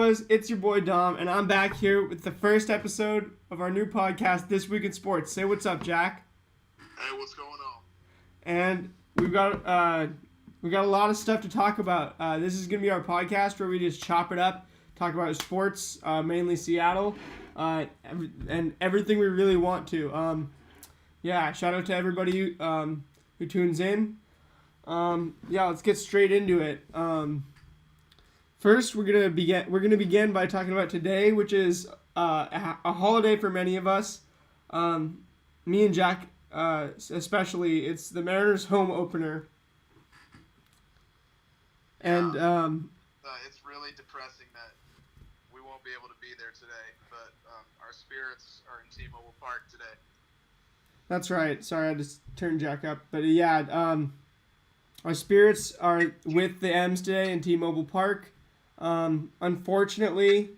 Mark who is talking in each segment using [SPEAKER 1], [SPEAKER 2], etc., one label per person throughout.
[SPEAKER 1] fellas, it's your boy Dom, and I'm back here with the first episode of our new podcast, This Week in Sports. Say what's up, Jack.
[SPEAKER 2] Hey, what's going on?
[SPEAKER 1] And we've got a lot of stuff to talk about. This is gonna be our podcast where we just chop it up, talk about sports, mainly Seattle, and everything we really want to. Shout out to everybody who tunes in. Let's get straight into it. First, we're gonna begin by talking about today, which is a holiday for many of us. Me and Jack, especially, it's the Mariners' home opener, and
[SPEAKER 2] it's really depressing that we won't be able to be there today. But our spirits are in T-Mobile Park today.
[SPEAKER 1] That's right. Sorry, I just turned Jack up, but our spirits are with the M's today in T-Mobile Park. Unfortunately,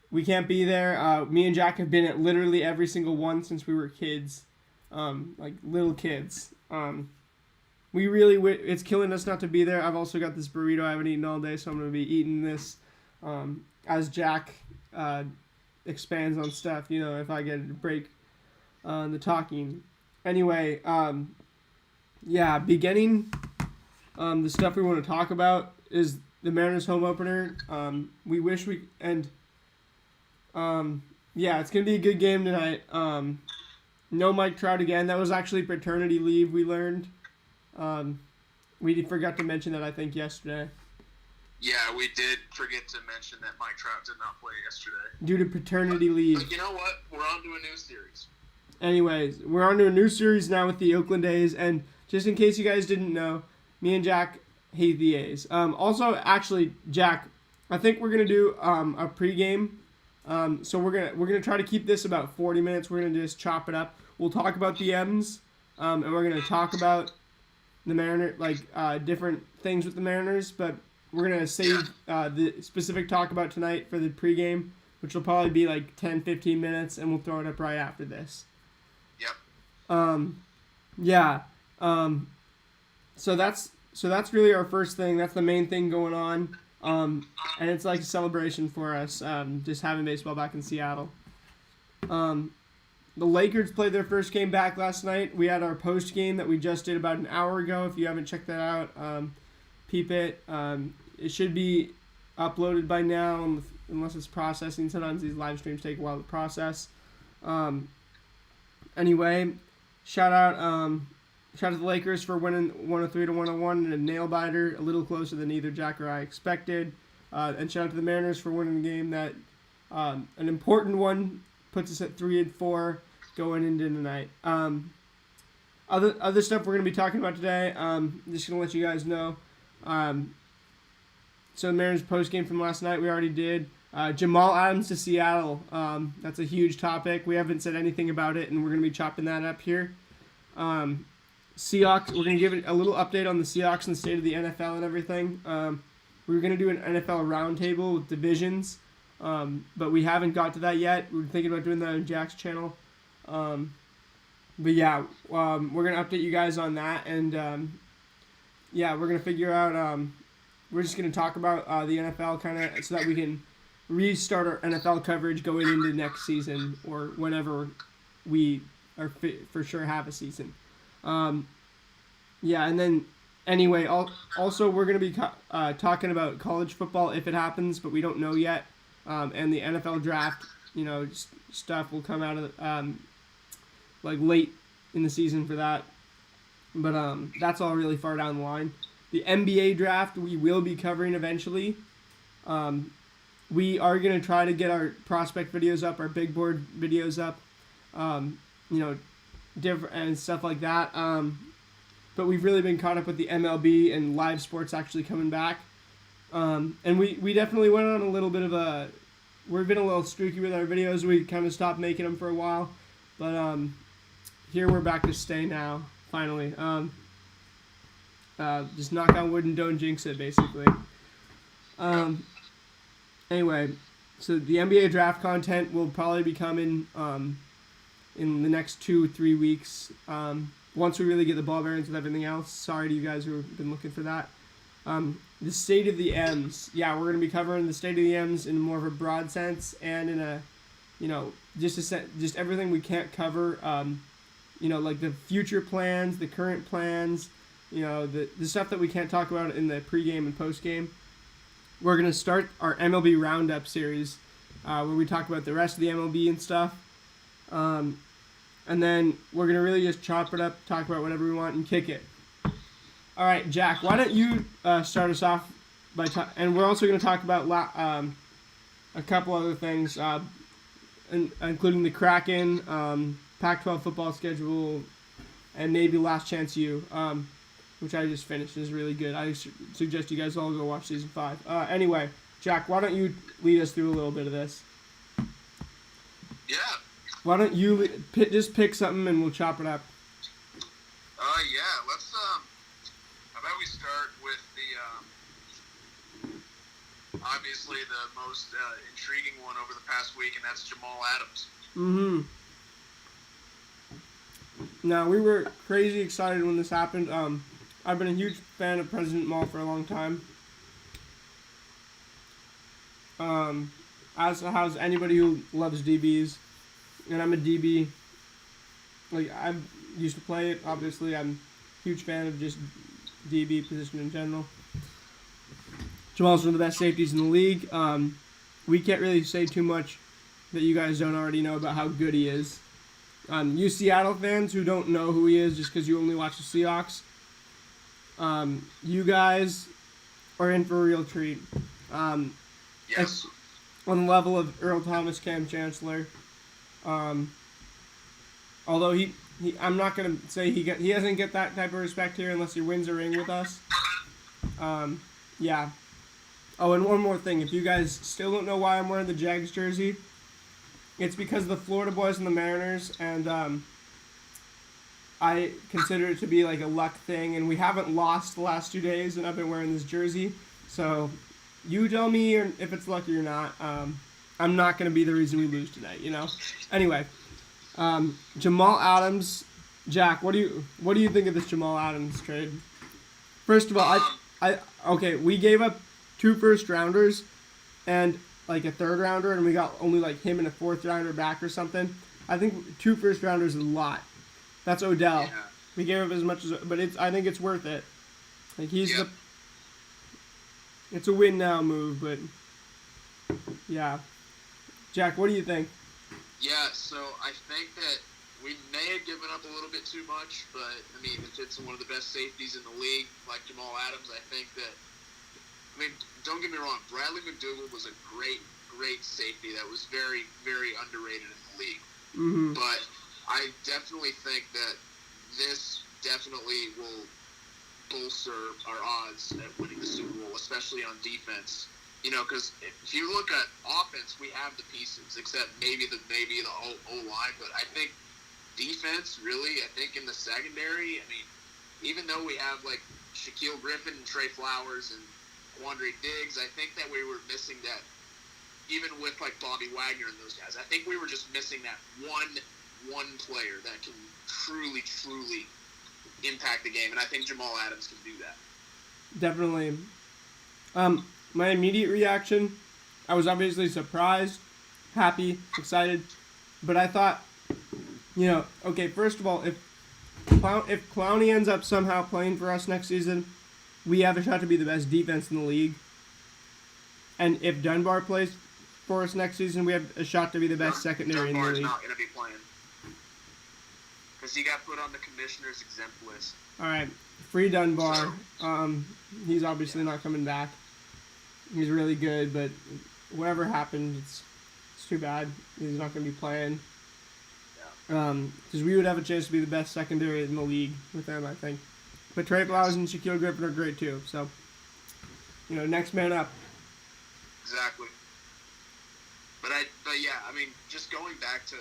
[SPEAKER 1] we can't be there. Me and Jack have been at literally every single one since we were kids, like little kids. It's killing us not to be there. I've also got this burrito I haven't eaten all day, so I'm going to be eating this as Jack expands on stuff, if I get a break on the talking. Anyway, beginning the stuff we want to talk about is the Mariners home opener. It's going to be a good game tonight. No Mike Trout again. That was actually paternity leave, we learned. We forgot to mention that, I think, yesterday.
[SPEAKER 2] Yeah, we did forget to mention that Mike Trout did not play yesterday.
[SPEAKER 1] Due to paternity leave.
[SPEAKER 2] But you know what? We're on to a new series.
[SPEAKER 1] Anyways, we're on to a new series now with the Oakland A's, and just in case you guys didn't know, me and Jack hate the A's. Also, actually, Jack, I think we're gonna do a pregame. So we're gonna try to keep this about 40 minutes. We're gonna just chop it up. We'll talk about the M's, and we're gonna talk about the Mariners, different things with the Mariners. But we're gonna save the specific talk about tonight for the pregame, which will probably be like 10-15 minutes, and we'll throw it up right after this.
[SPEAKER 2] Yep.
[SPEAKER 1] So that's really our first thing. That's the main thing going on. And it's like a celebration for us, just having baseball back in Seattle. The Lakers played their first game back last night. We had our post game that we just did about an hour ago. If you haven't checked that out, peep it. It should be uploaded by now, unless it's processing. Sometimes these live streams take a while to process. Anyway, shout out to the Lakers for winning 103-101 in a nail biter, a little closer than either Jack or I expected. And shout out to the Mariners for winning the game that an important one, puts us at 3-4 going into tonight. Other stuff we're gonna be talking about today. Just gonna let you guys know. So the Mariners post game from last night we already did. Jamal Adams to Seattle. That's a huge topic. We haven't said anything about it, and we're gonna be chopping that up here. Seahawks, we're going to give it a little update on the Seahawks and the state of the NFL and everything. We were going to do an NFL roundtable with divisions, but we haven't got to that yet. We're thinking about doing that on Jack's channel. We're going to update you guys on that, and we're going to figure out, we're just going to talk about the NFL kind of so that we can restart our NFL coverage going into next season or whenever we are for sure have a season. And then anyway, also we're going to be talking about college football if it happens, but we don't know yet. And the NFL draft, stuff will come out of late in the season for that. But that's all really far down the line. The NBA draft we will be covering eventually. We are going to try to get our prospect videos up, our big board videos up. Different and stuff like that. But we've really been caught up with the MLB and live sports actually coming back. And we definitely went on a little bit of we've been a little streaky with our videos. We kind of stopped making them for a while. But here we're back to stay now, finally. Just knock on wood and don't jinx it, basically. Anyway, so the NBA draft content will probably be coming in the next 2-3 weeks. Once we really get the ball bearings with everything else. Sorry to you guys who have been looking for that. the state of the M's. Yeah, we're going to be covering the state of the M's in more of a broad sense and in a, just everything we can't cover. Like the future plans, the current plans, the stuff that we can't talk about in the pregame and postgame. We're going to start our MLB Roundup series where we talk about the rest of the MLB and stuff. And then we're going to really just chop it up, talk about whatever we want, and kick it. All right, Jack, why don't you start us off by and we're also going to talk about a couple other things, including the Kraken, Pac-12 football schedule, and maybe Last Chance U, which I just finished. Is really good. I suggest you guys all go watch season 5. Anyway, Jack, why don't you lead us through a little bit of this?
[SPEAKER 2] Yeah.
[SPEAKER 1] Why don't you just pick something and we'll chop it up?
[SPEAKER 2] Yeah. Let's how about we start with the obviously the most intriguing one over the past week, and that's Jamal Adams.
[SPEAKER 1] Mm-hmm. Now, we were crazy excited when this happened. I've been a huge fan of President Mall for a long time. As has anybody who loves DBs, and I'm a DB. Like, I used to play it, obviously. I'm a huge fan of just DB position in general. Jamal's one of the best safeties in the league. We can't really say too much that you guys don't already know about how good he is. You Seattle fans who don't know who he is just because you only watch the Seahawks, you guys are in for a real treat.
[SPEAKER 2] Yes.
[SPEAKER 1] On the level of Earl Thomas, Cam Chancellor. Although I'm not gonna say he doesn't get that type of respect here unless he wins a ring with us. Yeah. Oh, and one more thing. If you guys still don't know why I'm wearing the Jags jersey, it's because of the Florida boys and the Mariners, and I consider it to be like a luck thing, and we haven't lost the last 2 days, and I've been wearing this jersey. So you tell me if it's lucky or not. I'm not going to be the reason we lose tonight, Anyway, Jamal Adams. Jack, what do you think of this Jamal Adams trade? First of all, we gave up 2 first-rounders and like a 3rd rounder, and we got only like him and a 4th rounder back or something. I think 2 first-rounders is a lot. That's Odell.
[SPEAKER 2] Yeah.
[SPEAKER 1] We gave up as much as, but I think it's worth it. Like it's a win now move, but yeah. Jack, what do you think?
[SPEAKER 2] Yeah, so I think that we may have given up a little bit too much, but I mean, if it's one of the best safeties in the league, like Jamal Adams, I think that. I mean, don't get me wrong. Bradley McDougald was a great safety that was very, very underrated in the league.
[SPEAKER 1] Mm-hmm.
[SPEAKER 2] But I definitely think that this definitely will bolster our odds at winning the Super Bowl, especially on defense. Because if you look at offense, we have the pieces, except maybe the O-line. But I think defense, really, I think in the secondary, I mean, even though we have like Shaquille Griffin and Trey Flowers and Quandre Diggs, I think that we were missing that, even with like Bobby Wagner and those guys. I think we were just missing that one player that can truly impact the game, and I think Jamal Adams can do that.
[SPEAKER 1] Definitely. My immediate reaction, I was obviously surprised, happy, excited, but I thought, okay, first of all, if Clowney ends up somehow playing for us next season, we have a shot to be the best defense in the league. And if Dunbar plays for us next season, we have a shot to be the best secondary in the league.
[SPEAKER 2] Dunbar's not going to be playing. Because he got put on the commissioner's exempt list.
[SPEAKER 1] All right. Free Dunbar. He's obviously not coming back. He's really good, but whatever happened, it's too bad. He's not going to be playing. Because we would have a chance to be the best secondary in the league with them, I think. But Trey Flowers and Shaquille Griffin are great too. So, next man up.
[SPEAKER 2] Exactly. But yeah, I mean, just going back to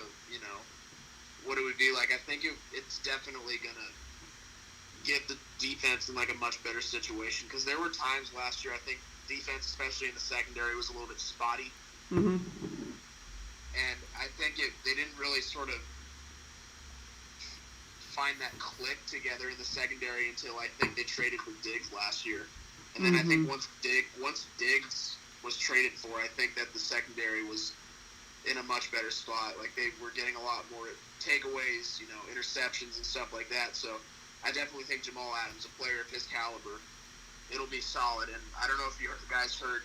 [SPEAKER 2] what it would be like, I think it's definitely gonna get the defense in like a much better situation, because there were times last year I think defense, especially in the secondary, was a little bit spotty.
[SPEAKER 1] Mm-hmm.
[SPEAKER 2] And I think they didn't really sort of find that click together in the secondary until I think they traded for Diggs last year. And then I think once Diggs was traded for, I think that the secondary was in a much better spot. Like, they were getting a lot more takeaways, interceptions and stuff like that. So I definitely think Jamal Adams, a player of his caliber, it'll be solid. And I don't know if you guys heard,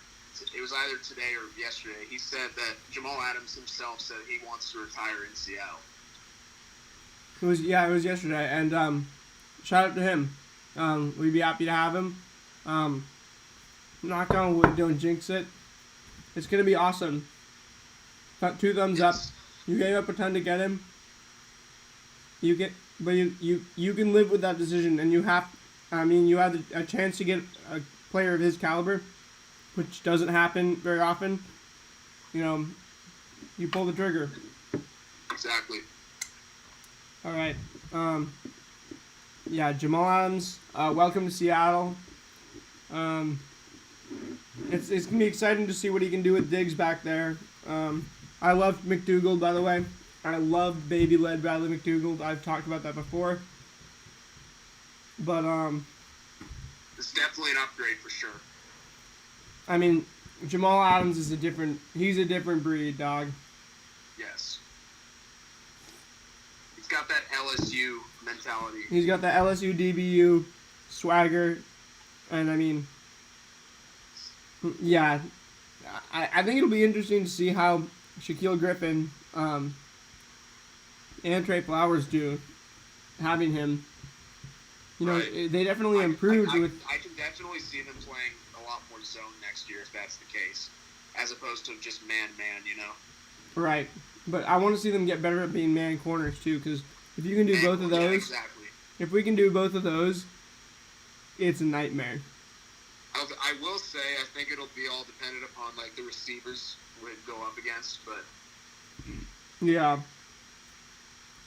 [SPEAKER 2] it was either today or yesterday, he said that Jamal Adams himself said he wants to retire in Seattle.
[SPEAKER 1] It was yesterday, and shout out to him. We'd be happy to have him. Knock on wood, don't jinx it. It's gonna be awesome. 2 thumbs up. You gave up a ton to get him. You can live with that decision, and you have a chance to get a player of his caliber, which doesn't happen very often. You pull the trigger.
[SPEAKER 2] Exactly.
[SPEAKER 1] All right. Jamal Adams, welcome to Seattle. It's gonna be exciting to see what he can do with Diggs back there. I love McDougald, by the way. I love baby-led Bradley McDougald. I've talked about that before. But
[SPEAKER 2] it's definitely an upgrade for sure.
[SPEAKER 1] I mean, Jamal Adams is he's a different breed, dog.
[SPEAKER 2] Yes. He's got that LSU mentality.
[SPEAKER 1] He's got the LSU DBU swagger, and I mean, yeah, I think it'll be interesting to see how Shaquille Griffin and Trey Flowers do having him.
[SPEAKER 2] Right.
[SPEAKER 1] They definitely improved with.
[SPEAKER 2] I can definitely see them playing a lot more zone next year if that's the case, as opposed to just man.
[SPEAKER 1] Right, but I want to see them get better at being man corners too, because if you can do both of those,
[SPEAKER 2] exactly.
[SPEAKER 1] If we can do both of those, it's a nightmare.
[SPEAKER 2] I will say I think it'll be all dependent upon like the receivers we'd go up against, but
[SPEAKER 1] yeah.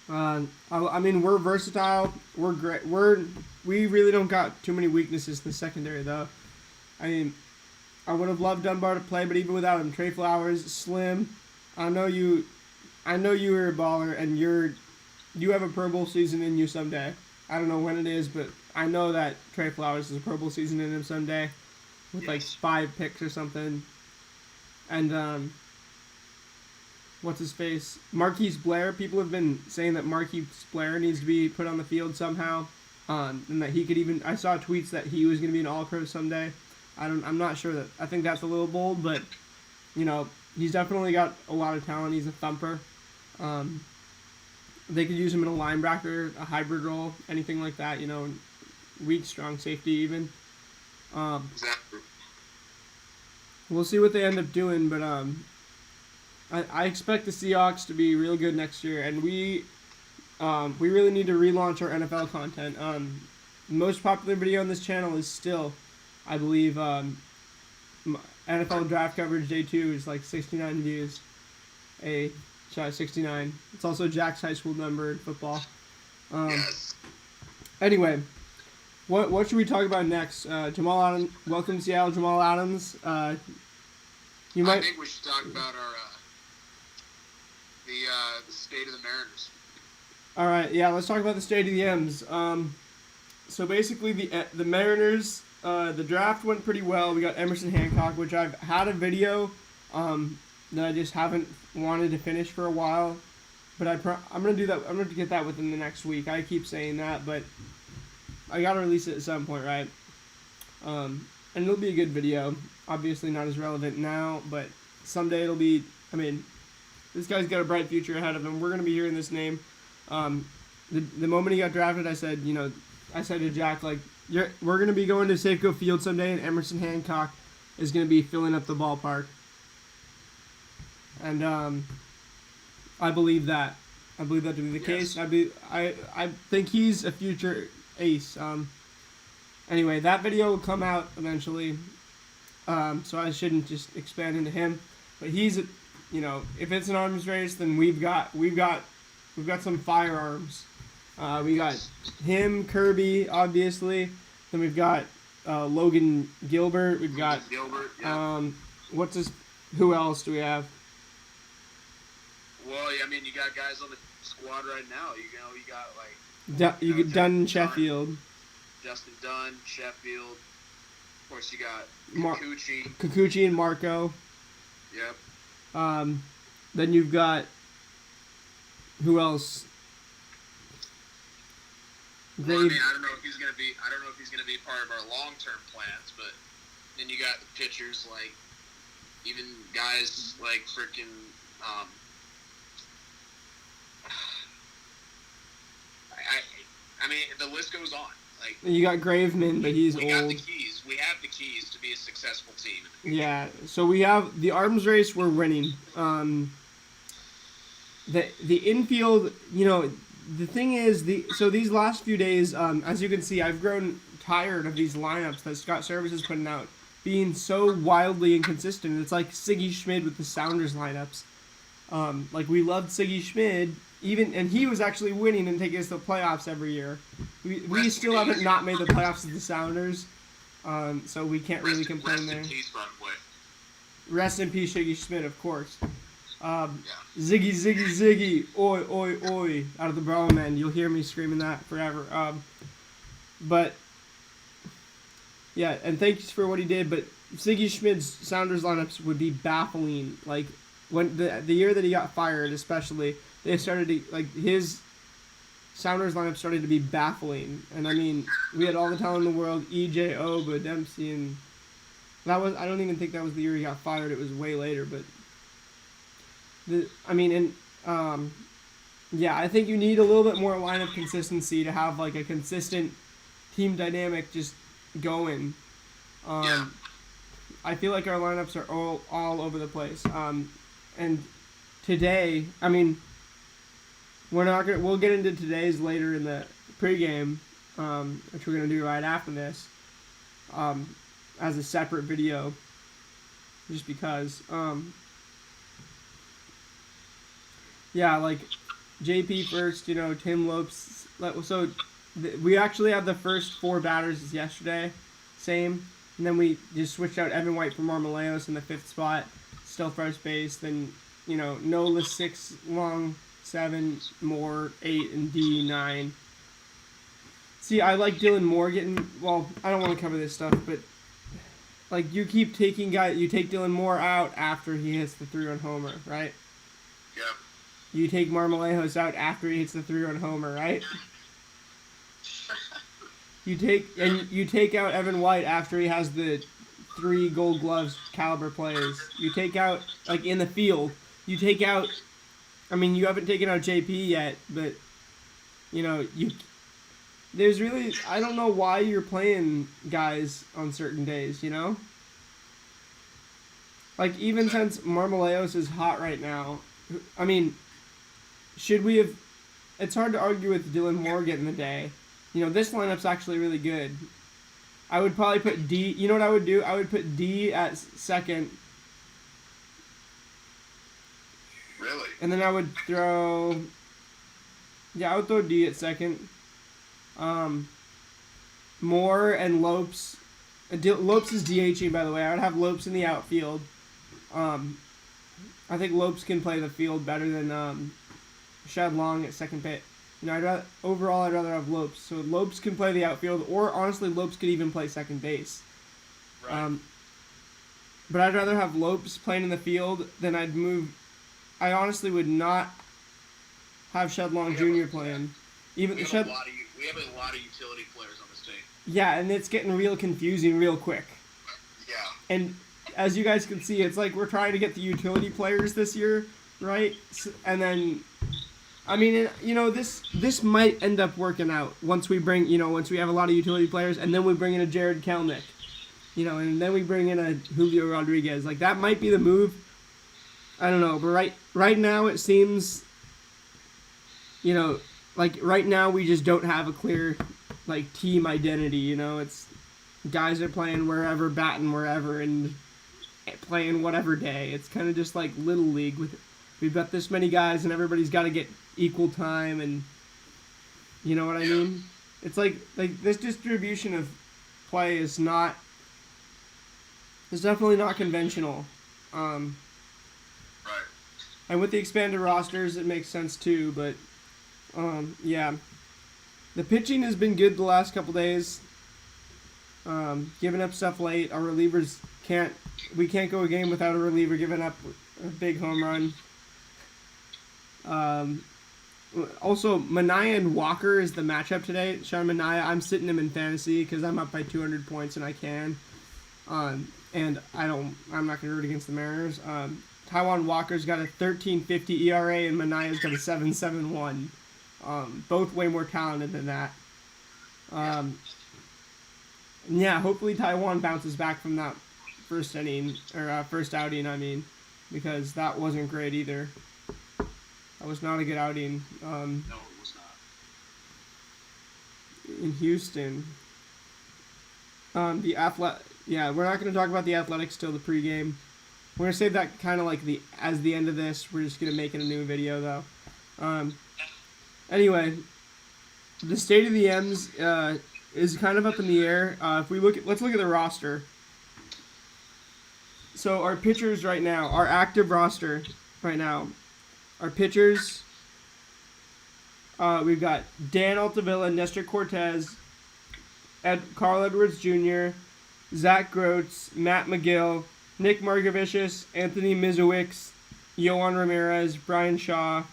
[SPEAKER 1] I mean, we're versatile. We're great. We really don't got too many weaknesses in the secondary, though. I mean, I would have loved Dunbar to play, but even without him, Trey Flowers, Slim. I know you were a baller, and you have a Pro Bowl season in you someday. I don't know when it is, but I know that Trey Flowers has a Pro Bowl season in him someday, with like 5 picks or something. And what's his face? Marquise Blair. People have been saying that Marquise Blair needs to be put on the field somehow, and that he could even. I saw tweets that he was going to be an All-Pro someday. I'm not sure that. I think that's a little bold, but he's definitely got a lot of talent. He's a thumper. They could use him in a linebacker, a hybrid role, anything like that. Weak, strong safety even.
[SPEAKER 2] Exactly.
[SPEAKER 1] We'll see what they end up doing, but I expect the Seahawks to be real good next year, and we really need to relaunch our NFL content. The most popular video on this channel is still, I believe, NFL Draft Coverage Day 2 is like 69 views. 69. It's also Jack's high school number in football.
[SPEAKER 2] Yes.
[SPEAKER 1] Anyway, what should we talk about next? Jamal Adams. Welcome to Seattle, Jamal Adams. I
[SPEAKER 2] think we should talk about our the state of the Mariners.
[SPEAKER 1] All right, yeah, let's talk about the state of the M's. So basically, the Mariners, the draft went pretty well. We got Emerson Hancock, which I've had a video that I just haven't wanted to finish for a while, but I'm gonna do that. I'm gonna get that within the next week. I keep saying that, but I gotta release it at some point, right? And it'll be a good video. Obviously, not as relevant now, but someday it'll be. I mean, this guy's got a bright future ahead of him. We're gonna be hearing this name. The moment he got drafted, I said to Jack, like, we're gonna be going to Safeco Field someday, and Emerson Hancock is gonna be filling up the ballpark. And I believe that. I believe that to be the case. I think he's a future ace. Anyway, that video will come out eventually. So I shouldn't just expand into him. But he's, if it's an arms race, then we've got some firearms. We got him, Kirby, obviously. Then we've got Logan Gilbert. We've got
[SPEAKER 2] Gilbert. Yeah.
[SPEAKER 1] Who else do we have?
[SPEAKER 2] Well, I mean, you got guys on the squad right now. You got like.
[SPEAKER 1] Dunn and Sheffield.
[SPEAKER 2] Justin Dunn, Sheffield. Of course, you got
[SPEAKER 1] Mar-
[SPEAKER 2] Kikuchi.
[SPEAKER 1] Kikuchi and Marco.
[SPEAKER 2] Yep.
[SPEAKER 1] Then you've got who else?
[SPEAKER 2] Well, I mean, I don't know if he's gonna be part of our long-term plans, but then you got the pitchers like even guys like freaking. I mean, the list goes on. Like
[SPEAKER 1] You got Graveman, but he's
[SPEAKER 2] we
[SPEAKER 1] old.
[SPEAKER 2] got the keys. We have the keys to be a successful team.
[SPEAKER 1] Yeah, so we have the arms race we're winning. The infield, the thing is so these last few days, as you can see, I've grown tired of these lineups that Scott Service is putting out being so wildly inconsistent. It's like Siggy Schmid with the Sounders lineups. Like we loved Siggy Schmid, and he was actually winning and taking us to the playoffs every year. We still haven't not made the playoffs with the Sounders, so we can't really complain there.
[SPEAKER 2] Rest in peace, by the way.
[SPEAKER 1] Rest in peace, Siggy Schmid, of course. Ziggy, Ziggy, Ziggy, oi, oi, oi, out of the Brahma Men. You'll hear me screaming that forever. But, yeah, and thanks for what he did, but Siggy Schmid's Sounders lineups would be baffling. Like, when the year that he got fired, especially, they started to, like, his Sounders lineup started to be baffling. And, I mean, we had all the talent in the world, EJ, Oba, Dempsey, and I don't even think that was the year he got fired. It was way later, but... I think you need a little bit more lineup consistency to have like a consistent team dynamic just going. I feel like our lineups are all over the place. And today, I mean, we'll get into today's later in the pregame, which we're gonna do right after this, as a separate video, just because. Yeah, like JP first, Tim Lopes. So we actually had the first 4 batters yesterday, same. And then we just switched out Evan White for Marmoleos in the 5th spot, still first base. Then, Nola 6, Long 7, Moore 8, and D 9. See, I like Dylan Moore getting. Well, I don't want to cover this stuff, but like you keep taking you take Dylan Moore out after he hits the 3-run homer, right?
[SPEAKER 2] Yeah.
[SPEAKER 1] You take Marmoleos out after he hits the 3-run homer, right? You take out Evan White after he has the 3 Gold Gloves caliber plays. You take out, like, in the field. You take out... I mean, you haven't taken out JP yet, but, there's really... I don't know why you're playing guys on certain days, Like, even since Marmoleos is hot right now, I mean... Should we have... It's hard to argue with Dylan Moore getting the day. This lineup's actually really good. I would probably put D... You know what I would do? I would put D at second.
[SPEAKER 2] Really?
[SPEAKER 1] And then I would throw... Yeah, I would throw D at second. Moore and Lopes... Lopes is DHing, by the way. I would have Lopes in the outfield. I think Lopes can play the field better than... Shed Long at second base. I'd rather have Lopes. So Lopes can play the outfield, or honestly, Lopes could even play second base.
[SPEAKER 2] Right.
[SPEAKER 1] But I'd rather have Lopes playing in the field than I'd move. I honestly would not have Shed Long Jr. playing.
[SPEAKER 2] We have a lot of utility players on this team.
[SPEAKER 1] Yeah, and it's getting real confusing real quick.
[SPEAKER 2] Yeah.
[SPEAKER 1] And as you guys can see, it's like we're trying to get the utility players this year, right? And then... I mean, this might end up working out once we have a lot of utility players, and then we bring in a Jared Kelnick, and then we bring in a Julio Rodriguez. Like, that might be the move. I don't know, but right now it seems, like right now we just don't have a clear, like, team identity. It's guys are playing wherever, batting wherever, and playing whatever day. It's kind of just like Little League we've got this many guys and everybody's got to get equal time, and you know what I mean? It's like this distribution of play is definitely not conventional.
[SPEAKER 2] Right.
[SPEAKER 1] And with the expanded rosters, it makes sense too, but yeah. The pitching has been good the last couple days. giving up stuff late. Our relievers we can't go a game without a reliever giving up a big home run. Also, Manaea and Walker is the matchup today. Sean Manaea, I'm sitting him in fantasy because I'm up by 200 points and I can. And I'm not going to root against the Mariners. Taijuan Walker's got a 13.50 ERA and Manaea's got a 7.71. Both way more talented than that. Yeah, hopefully Taijuan bounces back from that first inning, or first outing, I mean, because that wasn't great either. That was not a good outing.
[SPEAKER 2] No, it was not.
[SPEAKER 1] In Houston. We're not going to talk about the Athletics till the pregame. We're going to save that kind of like the end of this. We're just going to make it a new video, though. Anyway, the state of the M's is kind of up in the air. Let's look at the roster. So our pitchers right now, our active roster right now, our pitchers, we've got Dan Altavilla, Nestor Cortez, Carl Edwards Jr., Zach Groats, Matt McGill, Nick Margevicius, Anthony Mizowicz, Yohan Ramirez, Brian Shaw,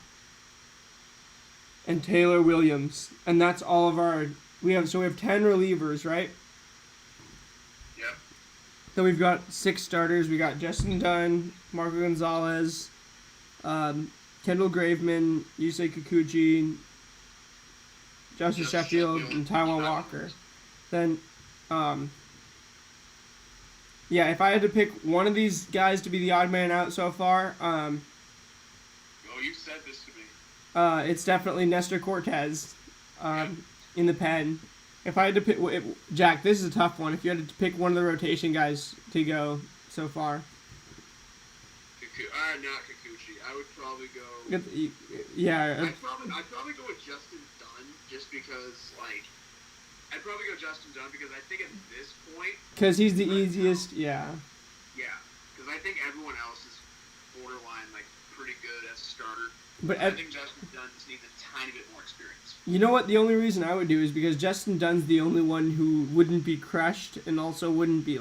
[SPEAKER 1] and Taylor Williams. And that's all of our... We have 10 relievers, right?
[SPEAKER 2] Yep.
[SPEAKER 1] Then we've got 6 starters. We got Justin Dunn, Marco Gonzalez, Kendall Graveman, Yusei Kikuchi, Justice Sheffield, and Taijuan Walker. Then, if I had to pick one of these guys to be the odd man out so far,
[SPEAKER 2] you said this to me.
[SPEAKER 1] It's definitely Nestor Cortez, in the pen. If I had to pick, Jack, this is a tough one. If you had to pick one of the rotation guys to go so far,
[SPEAKER 2] not Kikuchi. I would probably go.
[SPEAKER 1] Yeah.
[SPEAKER 2] I'd probably go with Justin Dunn just because, I'd probably go Justin Dunn because I think at this point.
[SPEAKER 1] Because he's the easiest, yeah.
[SPEAKER 2] Yeah, because I think everyone else is borderline, pretty good as a starter.
[SPEAKER 1] But
[SPEAKER 2] I think Justin Dunn just needs a tiny bit more experience.
[SPEAKER 1] You know what? The only reason I would do is because Justin Dunn's the only one who wouldn't be crushed and also wouldn't be,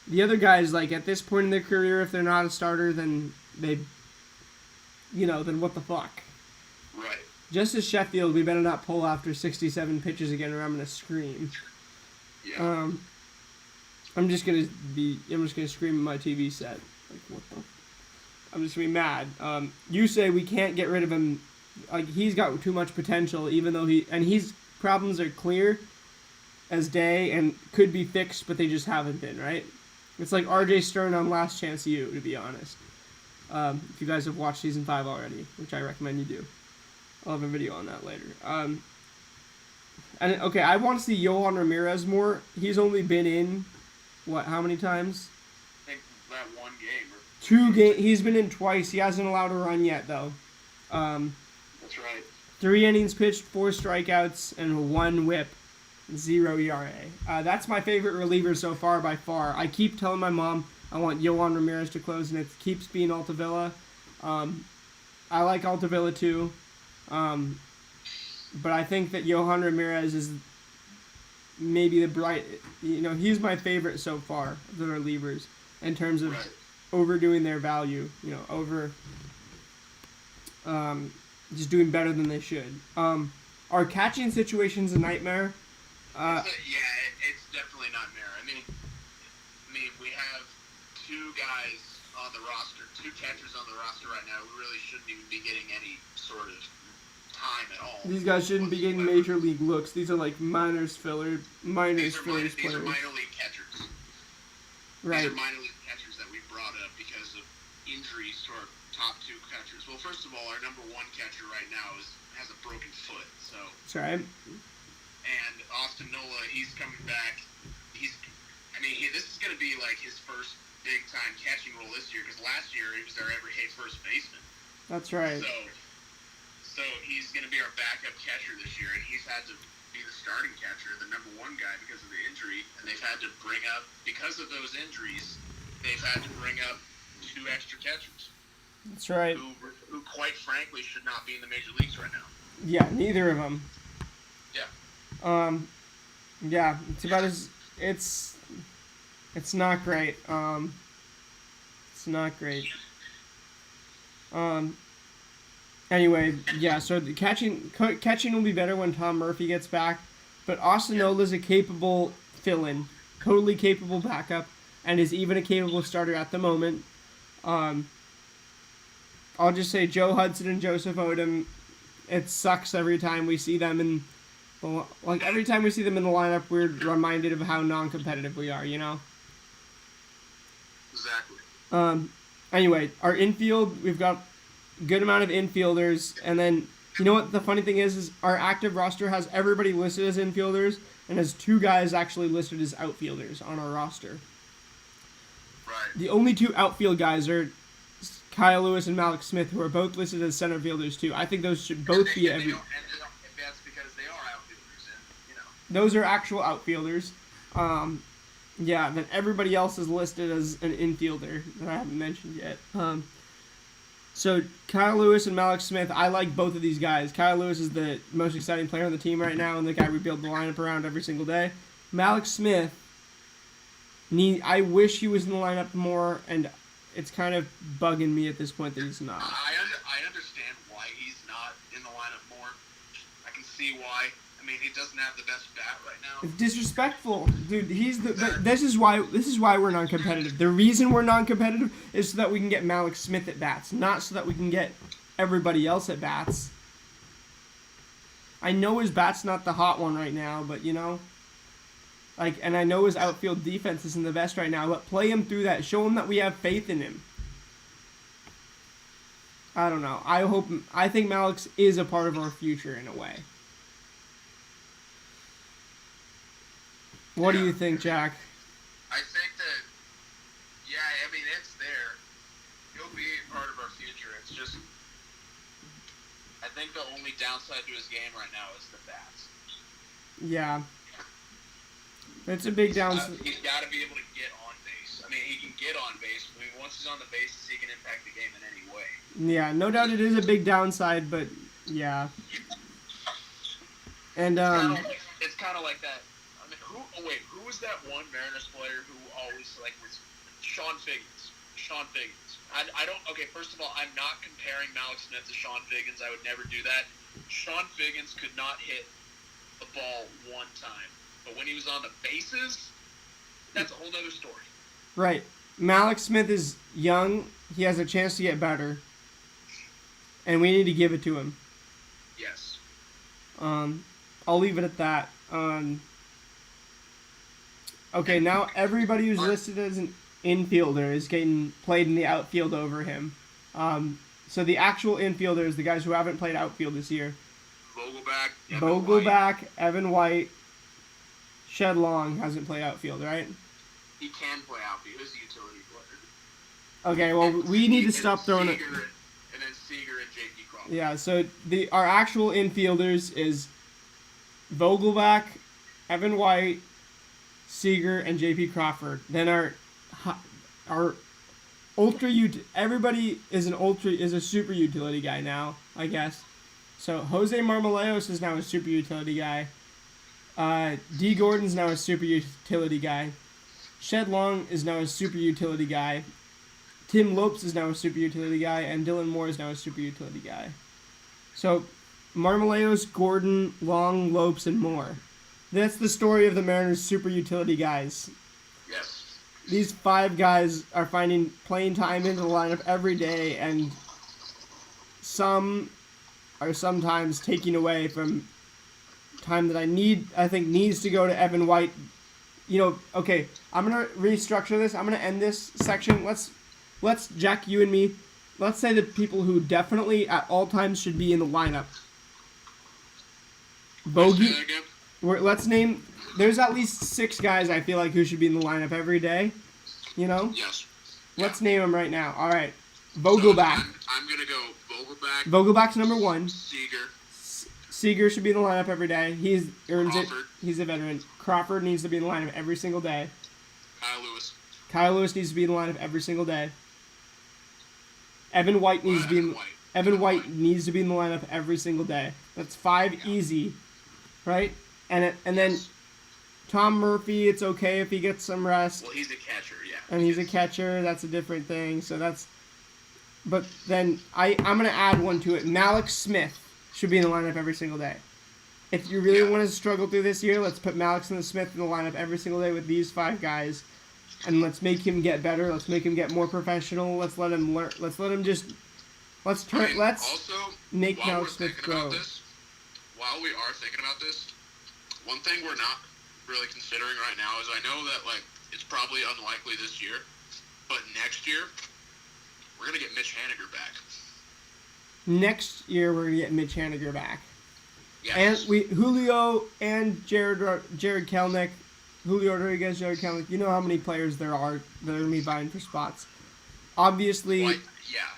[SPEAKER 1] the other guys, at this point in their career, if they're not a starter, then then what the fuck?
[SPEAKER 2] Right.
[SPEAKER 1] Justice Sheffield, we better not pull after 67 pitches again or I'm going to scream.
[SPEAKER 2] Yeah.
[SPEAKER 1] I'm just going to scream at my TV set. What the? I'm just going to be mad. You say we can't get rid of him. He's got too much potential, even though his problems are clear as day and could be fixed, but they just haven't been, right? It's like RJ Stern on Last Chance U, to be honest. If you guys have watched Season 5 already, which I recommend you do. I'll have a video on that later. I want to see Yohan Ramirez more. He's only been in, how many times?
[SPEAKER 2] I think that one game.
[SPEAKER 1] 2 games. He's been in twice. He hasn't allowed a run yet, though.
[SPEAKER 2] That's right.
[SPEAKER 1] 3 innings pitched, 4 strikeouts, and 1 whip. 0 ERA. That's my favorite reliever so far by far. I keep telling my mom I want Yohan Ramirez to close, and it keeps being Altavilla. I like Altavilla too. But I think that Yohan Ramirez is maybe he's my favorite so far of the relievers in terms of overdoing their value, just doing better than they should. Our catching situation's a nightmare.
[SPEAKER 2] It's definitely a nightmare. I mean, we have 2 guys on the roster, 2 catchers on the roster right now who really shouldn't even be getting any sort of time at all.
[SPEAKER 1] These guys shouldn't be getting major league looks. These are minors players.
[SPEAKER 2] These are minor league catchers.
[SPEAKER 1] Right.
[SPEAKER 2] These are minor league catchers that we brought up because of injuries to our top 2 catchers. Well, first of all, our number 1 catcher right now has a broken foot. So.
[SPEAKER 1] That's right.
[SPEAKER 2] And Austin Nola, he's coming back. This is going to be his first big-time catching role this year because last year he was our everyday first baseman.
[SPEAKER 1] That's right.
[SPEAKER 2] So he's going to be our backup catcher this year, and he's had to be the starting catcher, the number 1 guy because of the injury, and they've had to bring up, because of those injuries, they've had to bring up 2 extra catchers.
[SPEAKER 1] That's right.
[SPEAKER 2] Who quite frankly should not be in the major leagues right now. Yeah,
[SPEAKER 1] neither of them.
[SPEAKER 2] Yeah.
[SPEAKER 1] Yeah, it's about as it's not great. It's not great. Anyway, yeah. So the catching will be better when Tom Murphy gets back, but Austin Ola's a capable fill-in, totally capable backup, and is even a capable starter at the moment. I'll just say Joe Hudson and Joseph Odom. It sucks every time we see them in, every time we see them in the lineup, we're reminded of how non-competitive we are. You know.
[SPEAKER 2] Exactly.
[SPEAKER 1] Anyway, our infield, we've got a good amount of infielders, and then you know what the funny thing is our active roster has everybody listed as infielders and has 2 guys actually listed as outfielders on our roster.
[SPEAKER 2] Right.
[SPEAKER 1] The only 2 outfield guys are Kyle Lewis and Malik Smith, who are both listed as center fielders too. I think those should both be every.
[SPEAKER 2] And that's because they are outfielders, and you know.
[SPEAKER 1] Those are actual outfielders. Yeah, then everybody else is listed as an infielder that I haven't mentioned yet. So Kyle Lewis and Malik Smith, I like both of these guys. Kyle Lewis is the most exciting player on the team right now and the guy we build the lineup around every single day. Malik Smith, I wish he was in the lineup more, and it's kind of bugging me at this point that he's not.
[SPEAKER 2] I understand why he's not in the lineup more. I can see why. I mean, he doesn't have the best bat right now.
[SPEAKER 1] It's disrespectful, dude. This is why we're non-competitive. The reason we're non-competitive is so that we can get Malik Smith at bats, not so that we can get everybody else at bats. I know his bat's not the hot one right now, but you know, and I know his outfield defense isn't the best right now, but play him through that. Show him that we have faith in him. I don't know. I think Malik is a part of our future in a way. What do you think, Jack?
[SPEAKER 2] I think that, I mean, it's there. He'll be part of our future. It's just, I think the only downside to his game right now is the bats.
[SPEAKER 1] Yeah. It's a big downside.
[SPEAKER 2] He's got to be able to get on base. I mean, he can get on base. I mean, once he's on the bases, he can impact the game in any way.
[SPEAKER 1] Yeah, no doubt it is a big downside, but yeah. And
[SPEAKER 2] it's kind of like that. Who was that one Mariners player who always was Sean Figgins? Sean Figgins. I don't. Okay, first of all, I'm not comparing Malik Smith to Sean Figgins. I would never do that. Sean Figgins could not hit the ball one time, but when he was on the bases, that's a whole other story.
[SPEAKER 1] Right. Malik Smith is young. He has a chance to get better, and we need to give it to him.
[SPEAKER 2] Yes.
[SPEAKER 1] I'll leave it at that. Okay, now everybody who's listed as an infielder is getting played in the outfield over him. So the actual infielders, the guys who haven't played outfield this year. Vogelback, Evan White, Shed Long hasn't played outfield, right?
[SPEAKER 2] He can play outfield. He's a utility player.
[SPEAKER 1] Okay, well, we need to stop throwing it.
[SPEAKER 2] And then Seager and J.P. Crawford.
[SPEAKER 1] Yeah, so our actual infielders is Vogelback, Evan White, Seager, and J.P. Crawford. Then our everybody is a super utility guy now, I guess. So Jose Marmoleos is now a super utility guy. D. Gordon's now a super utility guy. Shed Long is now a super utility guy. Tim Lopes is now a super utility guy, and Dylan Moore is now a super utility guy. So Marmoleos, Gordon, Long, Lopes, and Moore. That's the story of the Mariners' super utility guys.
[SPEAKER 2] Yes.
[SPEAKER 1] These 5 guys are finding playing time into the lineup every day, and some are sometimes taking away from time that I think needs to go to Evan White. You know, okay, I'm going to restructure this. I'm going to end this section. Let's Jack, you and me, let's say the people who definitely at all times should be in the lineup. Bogey. Let's name. There's at least 6 guys I feel like who should be in the lineup every day. You know.
[SPEAKER 2] Yes.
[SPEAKER 1] Let's name them right now. All right. Vogelback.
[SPEAKER 2] So I'm gonna go Vogelback.
[SPEAKER 1] Vogelback's number 1.
[SPEAKER 2] Seager.
[SPEAKER 1] Seager should be in the lineup every day. He earns
[SPEAKER 2] Crawford.
[SPEAKER 1] it. He's a veteran. Crawford needs to be in the lineup every single day.
[SPEAKER 2] Kyle Lewis
[SPEAKER 1] needs to be in the lineup every single day. Evan White needs to be in. Evan White needs to be in the lineup every single day. That's 5 easy, right? And then Tom Murphy, it's okay if he gets some rest.
[SPEAKER 2] Well, he's a catcher, yeah.
[SPEAKER 1] And he's a catcher. That's a different thing. So that's. But then I'm gonna add one to it. Malik Smith should be in the lineup every single day. If you really want to struggle through this year, let's put Malik Smith in the lineup every single day with these 5 guys, and let's make him get better. Let's make him get more professional. Let's let him learn. Let's let him just. Let's turn. Let's
[SPEAKER 2] also
[SPEAKER 1] make
[SPEAKER 2] while
[SPEAKER 1] Malik
[SPEAKER 2] we're
[SPEAKER 1] Smith
[SPEAKER 2] thinking
[SPEAKER 1] grow.
[SPEAKER 2] about this, while we are thinking about this, one thing we're not really considering right now is I know that like it's probably unlikely this year, but next year we're gonna get Mitch Haniger back.
[SPEAKER 1] Next year we're gonna get Mitch Haniger back.
[SPEAKER 2] Yes.
[SPEAKER 1] And Julio and Jared Kelnick, Julio Rodriguez, Jared Kelnick. You know how many players there are that are gonna be vying for spots. Obviously,
[SPEAKER 2] yeah.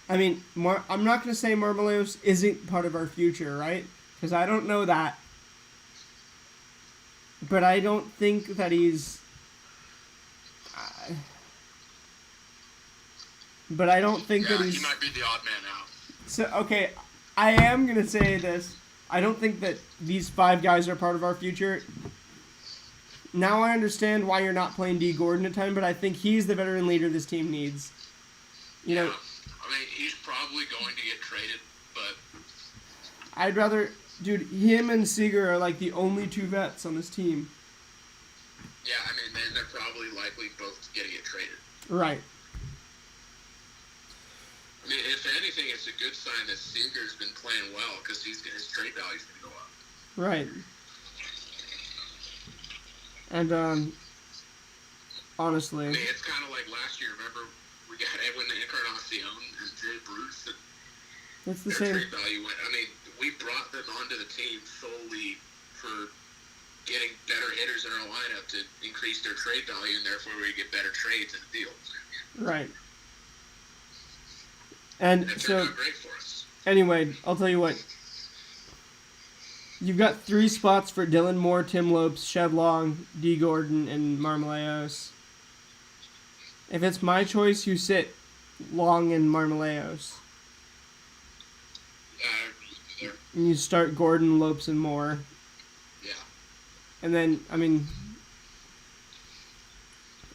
[SPEAKER 1] I mean, I'm not gonna say Marmolejos isn't part of our future, right? Because I don't know that, but I don't think that he's. But I don't think that he's.
[SPEAKER 2] He might be the odd man out.
[SPEAKER 1] So okay, I am gonna say this. I don't think that these 5 guys are part of our future. Now I understand why you're not playing D. Gordon at time, but I think he's the veteran leader this team needs. You know,
[SPEAKER 2] I mean, he's probably going to get traded, but
[SPEAKER 1] I'd rather, dude, him and Seager are like the only 2 vets on this team.
[SPEAKER 2] yeah, I mean, they're probably likely both going to get traded.
[SPEAKER 1] Right.
[SPEAKER 2] I mean, if anything, it's a good sign that Seager's been playing well because his trade value's going to go up.
[SPEAKER 1] Right. And honestly,
[SPEAKER 2] I mean, it's kind of like last year. Remember, we got Edwin Encarnacion and Jay Bruce.
[SPEAKER 1] it's the
[SPEAKER 2] Their
[SPEAKER 1] same.
[SPEAKER 2] trade value went. I mean, we brought them onto the team solely for getting better hitters in our lineup to increase their trade value, and therefore we get better trades in the deal.
[SPEAKER 1] Right. And
[SPEAKER 2] It
[SPEAKER 1] so,
[SPEAKER 2] turned out great for us.
[SPEAKER 1] anyway, I'll tell you what. You've got 3 spots for Dylan Moore, Tim Lopes, Shed Long, D. Gordon, and Marmolejos. If it's my choice, you sit Long and Marmolejos.
[SPEAKER 2] Yeah.
[SPEAKER 1] And you start Gordon, Lopes, and Moore.
[SPEAKER 2] Yeah.
[SPEAKER 1] And then, I mean,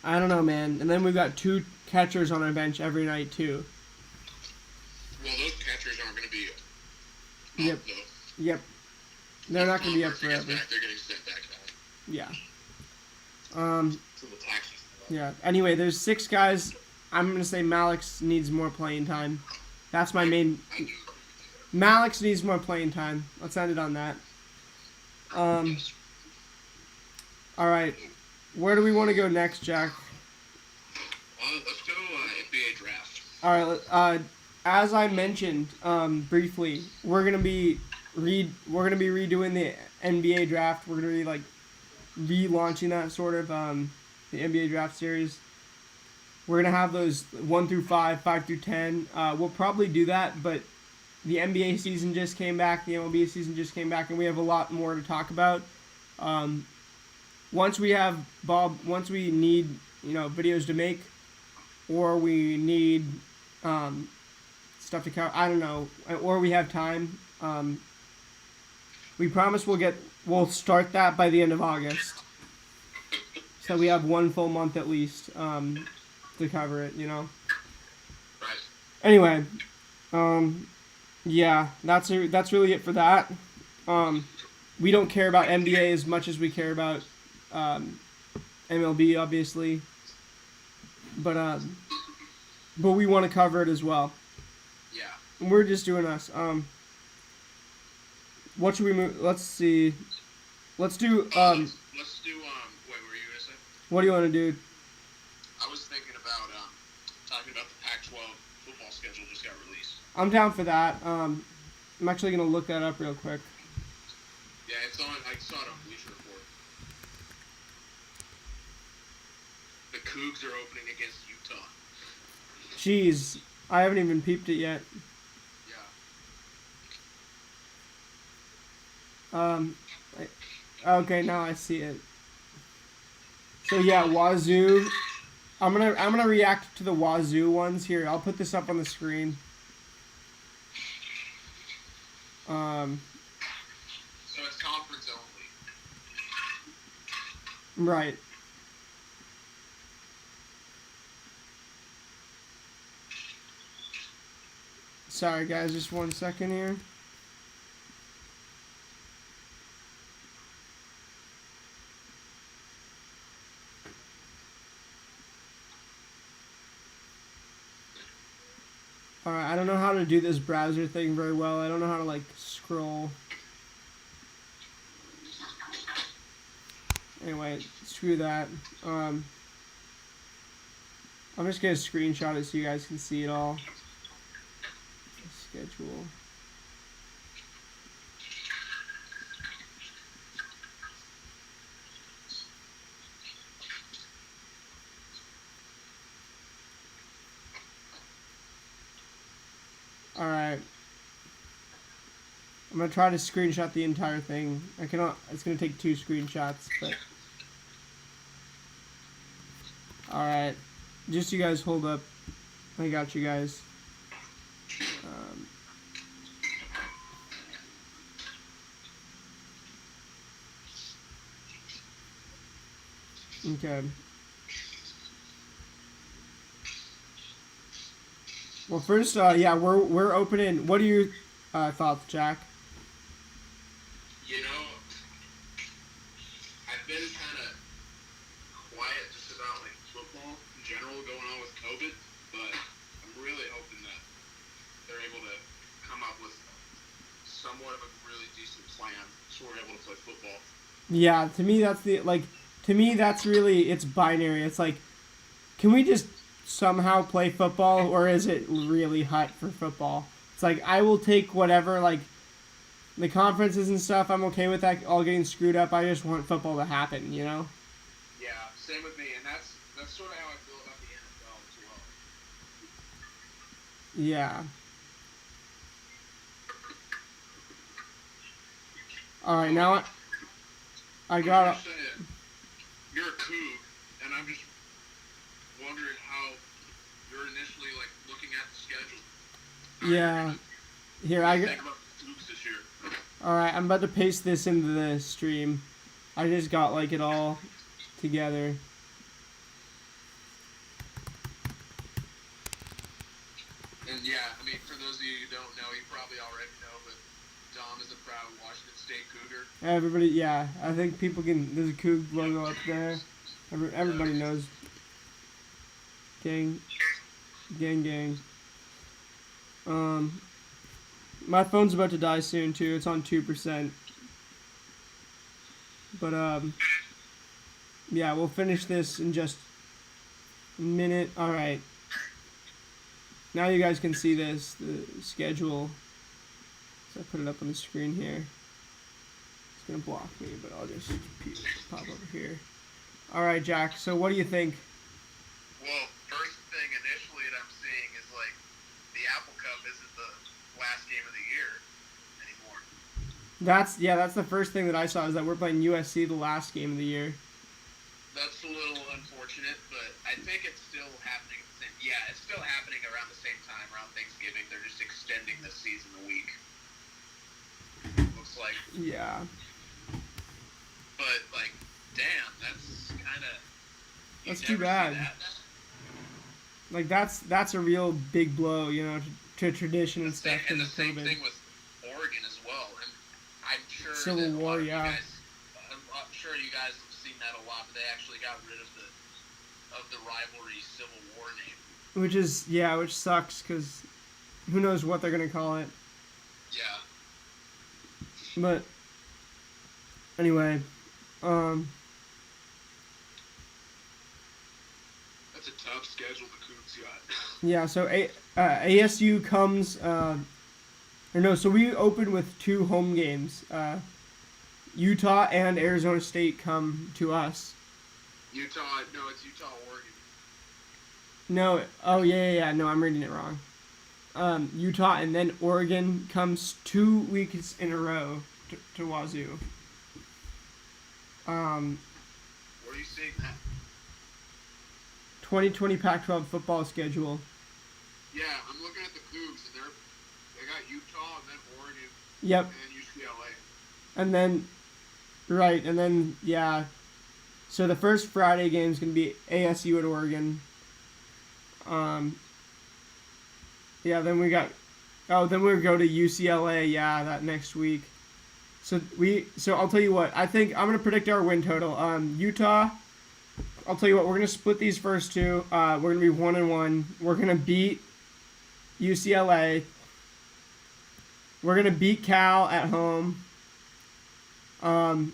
[SPEAKER 1] I don't know, man. And then we've got 2 catchers on our bench every night, too.
[SPEAKER 2] Well, those catchers aren't going to be up,
[SPEAKER 1] Yep.
[SPEAKER 2] though.
[SPEAKER 1] Yep. They're not going to be up
[SPEAKER 2] Murphy gets
[SPEAKER 1] forever.
[SPEAKER 2] back, they're getting sent back down
[SPEAKER 1] Yeah.
[SPEAKER 2] to the taxis.
[SPEAKER 1] Yeah. Anyway, there's 6 guys. I'm going to say Malix needs more playing time. That's my main...
[SPEAKER 2] I do.
[SPEAKER 1] Malix needs more playing time. Let's end it on that.
[SPEAKER 2] Yes.
[SPEAKER 1] All right. Where do we want to go next, Jack?
[SPEAKER 2] Let's go NBA draft.
[SPEAKER 1] All right. As I mentioned briefly, we're gonna be redoing the NBA draft. We're gonna be like relaunching that sort of the NBA draft series. We're gonna have those 1 through 5, 5 through 10. We'll probably do that, but the NBA season just came back. The MLB season just came back, and we have a lot more to talk about. Once we need videos to make, or we need stuff to cover. I don't know, or we have time. We promise we'll start that by the end of August, so we have 1 full month at least to cover it.
[SPEAKER 2] Right.
[SPEAKER 1] Anyway, yeah, that's really it for that. We don't care about NBA as much as we care about MLB, obviously, but we want to cover it as well.
[SPEAKER 2] Yeah.
[SPEAKER 1] We're just doing us. What should we move? Let's see. Let's do.
[SPEAKER 2] Let's do. Wait, were you gonna say?
[SPEAKER 1] What do you want to do?
[SPEAKER 2] I was thinking about talking about the Pac-12 football schedule just got released.
[SPEAKER 1] I'm down for that. I'm actually gonna look that up real quick.
[SPEAKER 2] Yeah, it's on. I saw it on Bleacher Report. The Cougs are opening against Utah.
[SPEAKER 1] Jeez, I haven't even peeped it yet.
[SPEAKER 2] Yeah.
[SPEAKER 1] Okay, now I see it. So yeah, Wazoo. I'm gonna react to the Wazoo ones here. I'll put this up on the screen.
[SPEAKER 2] So it's conference only.
[SPEAKER 1] Right. Sorry, guys, just 1 second here. Alright, I don't know how to do this browser thing very well. I don't know how to, like, scroll. Anyway, screw that. I'm just gonna screenshot it so you guys can see it all. Schedule. Alright. I'm gonna try to screenshot the entire thing. I cannot, it's gonna take 2 screenshots, but. Alright. Just you guys hold up. I got you guys. Okay. Well, first, yeah, we're opening. What are your thoughts, Jack?
[SPEAKER 3] You know, I've been kind of quiet just about like football in general going on with COVID, but I'm really hoping that they're able to come up with somewhat of a really decent plan so we're able to play football.
[SPEAKER 1] Yeah, to me that's to me that's really, it's binary. It's like, can we just somehow play football, or is it really hype for football? It's like, I will take whatever, like the conferences and stuff. I'm okay with that all getting screwed up. I just want football to happen, you know?
[SPEAKER 3] Yeah, same with me, and that's sort of how I feel about the NFL as well.
[SPEAKER 1] Yeah. All right, now I got.
[SPEAKER 3] You're a Coug, and I'm just wondering how you're initially like looking at the schedule.
[SPEAKER 1] Yeah. Here I
[SPEAKER 3] think about the Cougs this year.
[SPEAKER 1] All right, I'm about to paste this into the stream. I just got like it all together.
[SPEAKER 3] And yeah, I mean, for those of you who don't know, you probably already know, but Dom is a proud Washington State Cougar.
[SPEAKER 1] Everybody, yeah, I think people can. There's a Coug logo up there. Everybody knows. Gang. My phone's about to die soon too. It's on 2%. But yeah, we'll finish this in just a minute. All right. Now you guys can see this, the schedule. So I put it up on the screen here. It's gonna block me, but I'll just pop over here. All right, Jack. So what do you think?
[SPEAKER 3] Well, first thing initially that I'm seeing is like the Apple Cup isn't the last game of the year anymore.
[SPEAKER 1] That's the first thing that I saw, is that we're playing USC the last game of the year.
[SPEAKER 3] That's a little unfortunate, but I think it's still happening. It's still happening around the same time, around Thanksgiving. They're just extending the season a week. Looks like.
[SPEAKER 1] Yeah.
[SPEAKER 3] But like, damn, that's kind of.
[SPEAKER 1] That's too bad. Like that's a real big blow, you know, to tradition and stuff.
[SPEAKER 3] And the same thing with Oregon as well. And I'm sure
[SPEAKER 1] Civil War, yeah.
[SPEAKER 3] I'm sure you guys have seen that a lot. But they actually got rid of the rivalry Civil War name.
[SPEAKER 1] Which sucks, because who knows what they're gonna call it.
[SPEAKER 3] Yeah.
[SPEAKER 1] But anyway,
[SPEAKER 3] that's a tough schedule the Cougs got.
[SPEAKER 1] Yeah, so ASU comes, so we open with 2 home games. Utah and Arizona State come to us.
[SPEAKER 3] It's Utah, Oregon.
[SPEAKER 1] No, oh yeah, no, I'm reading it wrong. Utah and then Oregon comes 2 weeks in a row to Wazoo.
[SPEAKER 3] Where are you seeing that?
[SPEAKER 1] 2020 Pac-12 football schedule.
[SPEAKER 3] Yeah, I'm looking at the Cougs, and they got Utah and then Oregon.
[SPEAKER 1] Yep.
[SPEAKER 3] And UCLA.
[SPEAKER 1] And then, right, and then, yeah. So the first Friday game is going to be ASU at Oregon. Yeah, then we got. Oh, then we go to UCLA. Yeah, that next week. So I'll tell you what. I think I'm gonna predict our win total. Utah. I'll tell you what. We're gonna split these first two. We're gonna be 1-1. We're gonna beat UCLA. We're gonna beat Cal at home. And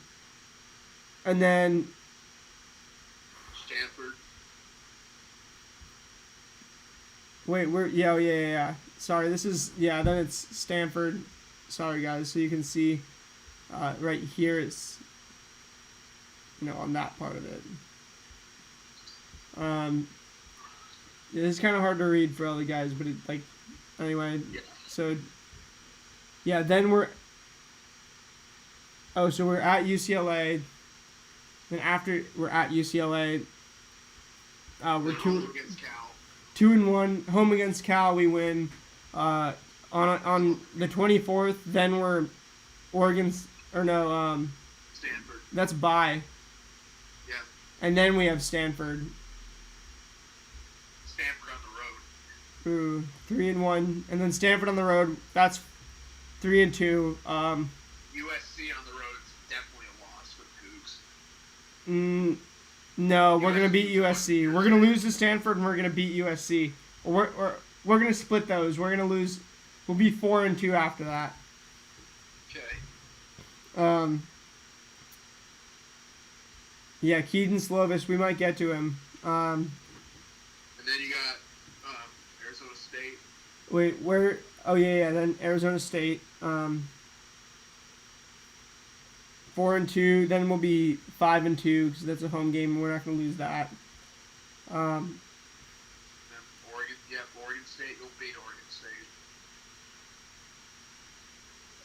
[SPEAKER 1] then
[SPEAKER 2] Stanford.
[SPEAKER 1] wait, yeah. Sorry, this is then it's Stanford. Sorry guys, so you can see right here it's on that part of it. It's kind of hard to read for all the guys, but anyway.
[SPEAKER 2] Yeah.
[SPEAKER 1] So then we're at UCLA. Then after we're at UCLA, we're
[SPEAKER 2] Home against Cal.
[SPEAKER 1] 2-1 home against Cal. We win on the 24th. Then we're
[SPEAKER 2] Stanford.
[SPEAKER 1] That's bye.
[SPEAKER 2] Yeah.
[SPEAKER 1] And then we have Stanford.
[SPEAKER 2] Stanford on the road.
[SPEAKER 1] Ooh, 3-1, and then Stanford on the road. That's 3-2.
[SPEAKER 2] USC on the road is definitely a loss for the Cougs.
[SPEAKER 1] No, we're gonna beat USC. We're gonna lose to Stanford, and we're gonna beat USC. We're gonna split those. We're gonna lose. We'll be 4-2 after that.
[SPEAKER 2] Okay.
[SPEAKER 1] Yeah, Keaton Slovis. We might get to him.
[SPEAKER 2] And then you got Arizona State.
[SPEAKER 1] Wait, where? Oh yeah. Then Arizona State. 4-2. Then we'll be 5-2 because that's a home game, and we're not gonna lose that.
[SPEAKER 2] And Oregon State. You'll beat Oregon State.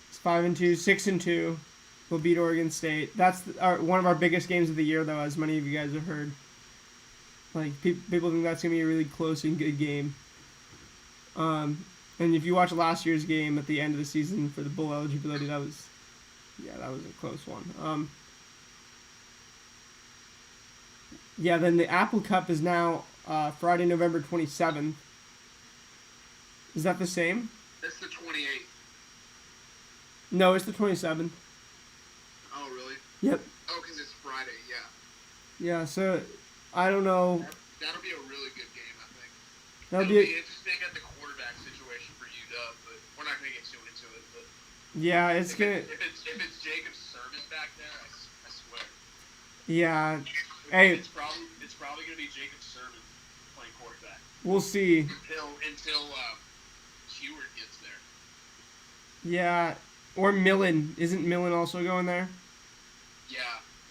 [SPEAKER 1] It's 5-2, 6-2. We'll beat Oregon State. That's one of our biggest games of the year, though, as many of you guys have heard. People think that's gonna be a really close and good game. And if you watch last year's game at the end of the season for the bowl eligibility, that was a close one. Then the Apple Cup is now Friday, November 27th. Is that the same?
[SPEAKER 2] That's the 28th.
[SPEAKER 1] No, it's the 27th.
[SPEAKER 2] Oh, really?
[SPEAKER 1] Yep.
[SPEAKER 2] Oh, because it's Friday, yeah.
[SPEAKER 1] Yeah, so I don't know.
[SPEAKER 2] That'll be a really good game, I think.
[SPEAKER 1] That'll
[SPEAKER 2] It'll
[SPEAKER 1] be
[SPEAKER 2] interesting at the quarterback situation for UW, but we're not going to get too into it. But
[SPEAKER 1] yeah, it's gonna.
[SPEAKER 2] If it's Jacob Sermon back there, I swear.
[SPEAKER 1] Yeah. Hey,
[SPEAKER 2] It's probably going to be Jacob Sermon playing quarterback
[SPEAKER 1] we'll see.
[SPEAKER 2] until Heward gets there.
[SPEAKER 1] Yeah, or Millen. Isn't Millen also going there?
[SPEAKER 2] Yeah,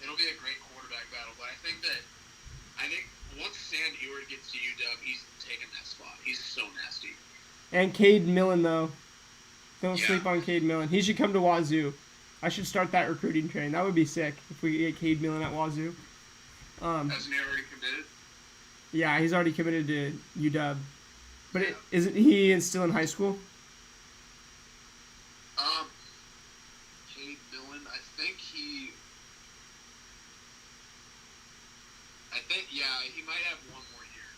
[SPEAKER 2] it'll be a great quarterback battle, but I think once Sam Ewart gets to UW, he's taking that spot. He's so nasty.
[SPEAKER 1] And Cade Millen though. Don't
[SPEAKER 2] Yeah.
[SPEAKER 1] sleep on Cade Millen. He should come to Wazoo. I should start that recruiting train. That would be sick if we get Cade Millen at Wazoo.
[SPEAKER 2] Hasn't he already committed?
[SPEAKER 1] Yeah, he's already committed to UW. But
[SPEAKER 2] Yeah.
[SPEAKER 1] isn't he still in high school?
[SPEAKER 2] Cade Millen, he might have one more year,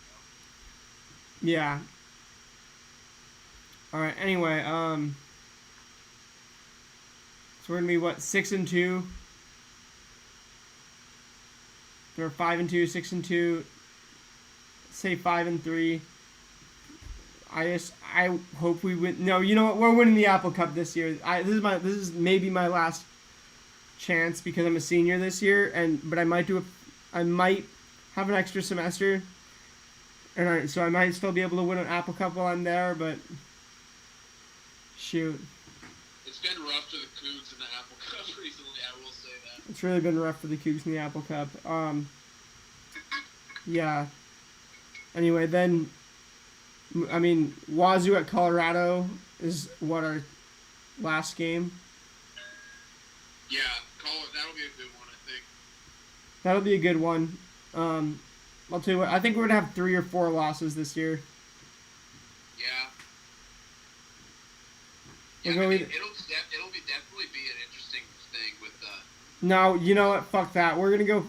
[SPEAKER 2] though.
[SPEAKER 1] Yeah. Alright, anyway, so we're gonna be 6-2? Or 5-2, 6-2. Say 5-3. I hope we win. No, you know what? We're winning the Apple Cup this year. This is maybe my last chance because I'm a senior this year, but I might have an extra semester, so I might still be able to win an Apple Cup while I'm there. But shoot,
[SPEAKER 2] It's been rough to the Cougs in the Apple Cup recently, I will say that.
[SPEAKER 1] it's really been rough for the Cougs in the Apple Cup. Yeah. Anyway, then, I mean, Wazoo at Colorado is our last game.
[SPEAKER 2] Yeah, that'll be a good one, I think.
[SPEAKER 1] That'll be a good one. I'll tell you what, I think we're going to have 3 or 4 losses this year.
[SPEAKER 2] Yeah.
[SPEAKER 1] We'll
[SPEAKER 2] Yeah,
[SPEAKER 1] go
[SPEAKER 2] I mean,
[SPEAKER 1] with-
[SPEAKER 2] it'll definitely be an interesting thing with
[SPEAKER 1] No, you know what? Fuck that. We're going to go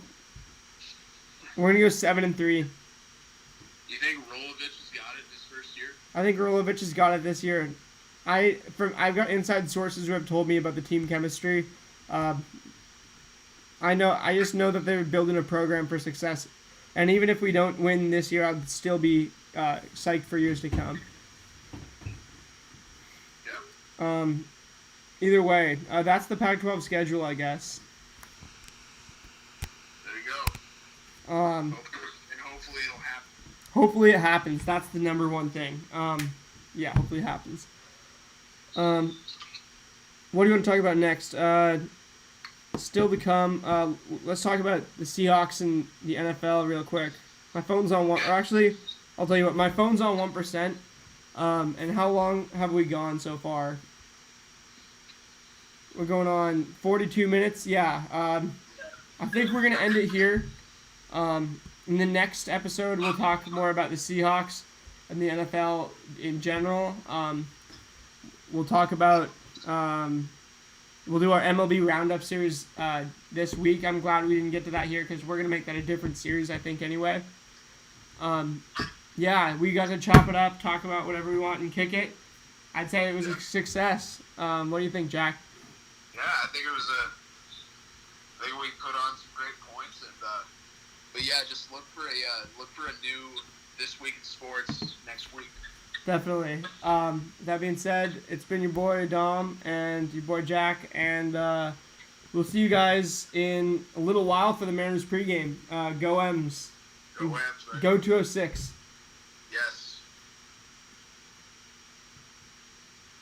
[SPEAKER 1] We're gonna go 7-3.
[SPEAKER 3] You think Rolovich has got it this first year?
[SPEAKER 1] I think Rolovich has got it this year. I've got inside sources who have told me about the team chemistry. I just know that they're building a program for success, and even if we don't win this year, I'd still be psyched for years to come.
[SPEAKER 3] Yeah.
[SPEAKER 1] Either way, that's the Pac-12 schedule, I guess.
[SPEAKER 3] There you go.
[SPEAKER 1] Um,
[SPEAKER 3] Hopefully it'll happen.
[SPEAKER 1] Hopefully it happens. That's the number one thing. Yeah, hopefully it happens. What do you want to talk about next? Still to come. Let's talk about the Seahawks and the NFL real quick. My phone's on one. Or actually, I'll tell you what. My phone's on 1%. And how long have we gone so far? We're going on 42 minutes. Yeah. I think we're gonna end it here. In the next episode, we'll talk more about the Seahawks and the NFL in general. We'll talk about. We'll do our MLB Roundup series this week. I'm glad we didn't get to that here because we're going to make that a different series, I think, anyway. Yeah, we got to chop it up, talk about whatever we want, and kick it. I'd say it was a success. What do you think, Jack?
[SPEAKER 2] Yeah, I think it was I think we put on some great points, and but yeah, just look for a new This Week in Sports next week.
[SPEAKER 1] Definitely. That being said, it's been your boy Dom and your boy Jack, and we'll see you guys in a little while for the Mariners pregame. Go M's.
[SPEAKER 2] Go Rams, man.
[SPEAKER 1] Go 206.